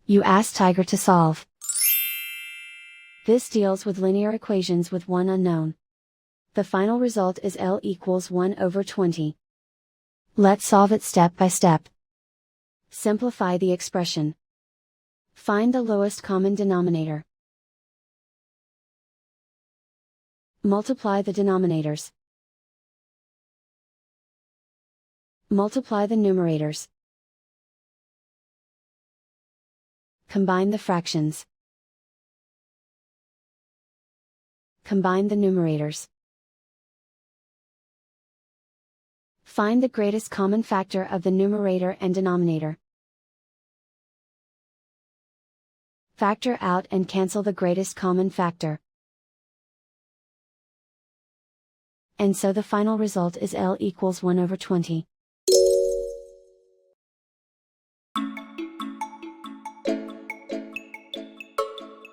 You ask Tiger to solve. This deals with linear equations with one unknown. The final result is L equals 1 over 20. Let's solve it step by step. Simplify the expression. Find the lowest common denominator. Multiply the denominators. Multiply the numerators. Combine the fractions. Combine the numerators. Find the greatest common factor of the numerator and denominator. Factor out and cancel the greatest common factor. And so the final result is L equals 1 over 20.